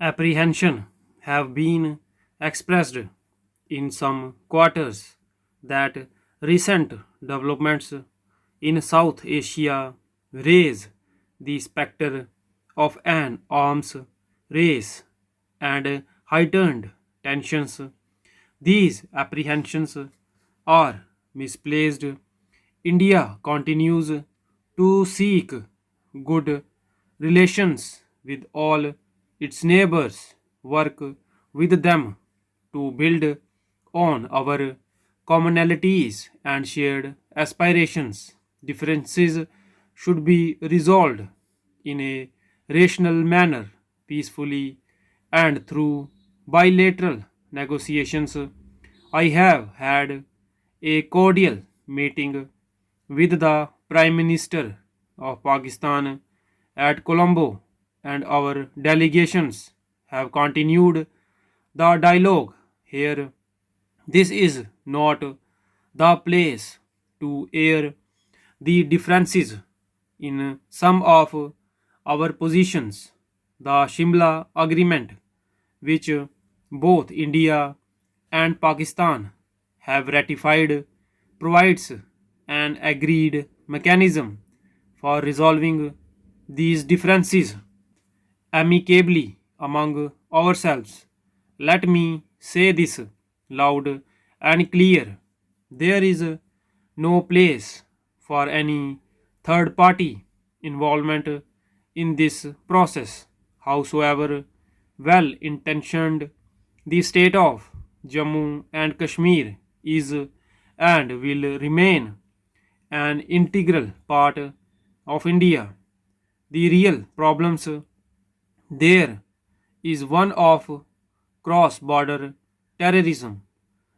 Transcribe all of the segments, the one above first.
apprehension have been expressed in some quarters that recent developments in South Asia raise the specter of an arms race and heightened tensions. These apprehensions are misplaced. India continues to seek good relations with all its neighbors, work with them to build on our commonalities and shared aspirations. Differences should be resolved in a rational manner, peacefully, and through bilateral negotiations. I have had a cordial meeting with the Prime Minister of Pakistan at Colombo, and our delegations have continued the dialogue here. This is not the place to air the differences in some of our positions. The Shimla Agreement, which both India and Pakistan have ratified, provides an agreed mechanism for resolving these differences amicably among ourselves. Let me say this loud and clear. There is no place for any third party involvement in this process. Howsoever well intentioned the state of Jammu and Kashmir is and will remain an integral part of India. The real problems there is one of cross border terrorism.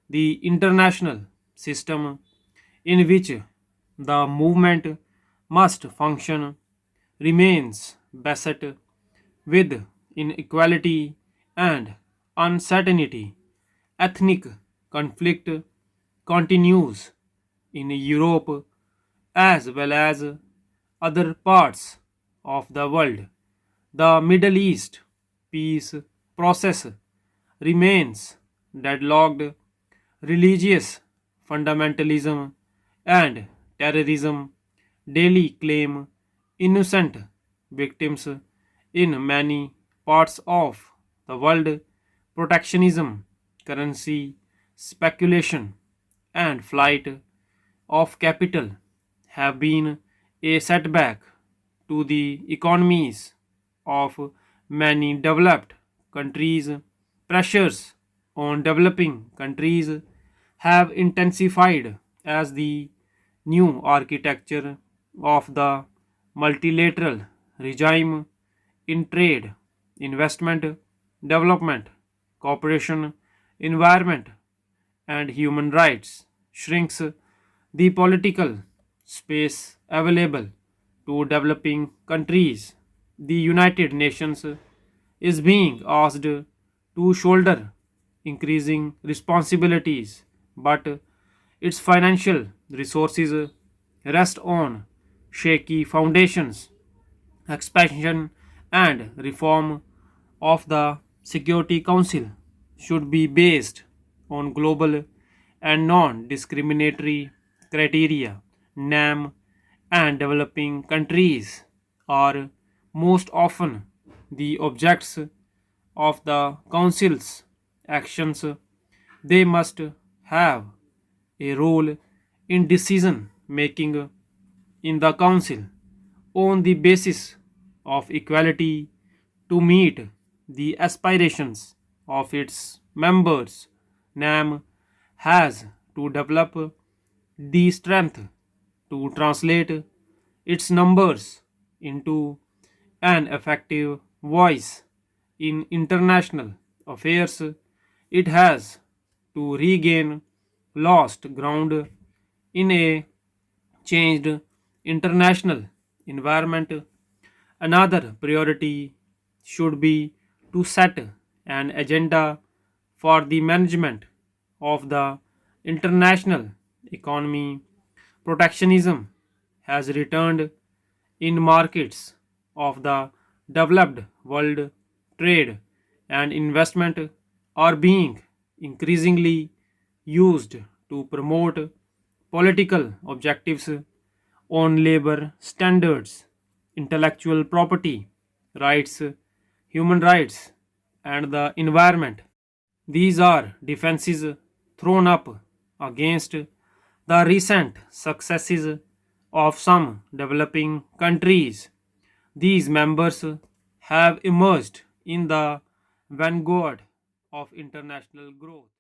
The international system in which the movement must function remains beset with inequality and uncertainty. Ethnic conflict continues in Europe as well as other parts of the world. The Middle East peace process remains deadlocked. Religious fundamentalism and terrorism daily claim innocent victims in many parts of the world. Protectionism, currency speculation, and flight of capital have been a setback to the economies of many developed countries. Pressures on developing countries have intensified as the new architecture of the multilateral regime in trade, investment, development, cooperation, environment, and human rights shrinks the political space available to developing countries. The United Nations is being asked to shoulder increasing responsibilities, but its financial resources rest on shaky foundations. Expansion and reform of the Security Council should be based on global and non discriminatory criteria. NAM and developing countries are most often the objects of the Council's actions. They must have a role in decision making in the Council on the basis of equality to meet the aspirations of its members. NAM has to develop the strength to translate its numbers into an effective voice in international affairs. It has to regain lost ground in a changed international environment. Another priority should be to set an agenda for the management of the international economy. Protectionism has returned in markets of the developed world. Trade and investment are being increasingly used to promote political objectives on labor standards, intellectual property rights, human rights, and the environment. These are defenses thrown up against the recent successes of some developing countries. These members have emerged in the vanguard of international growth.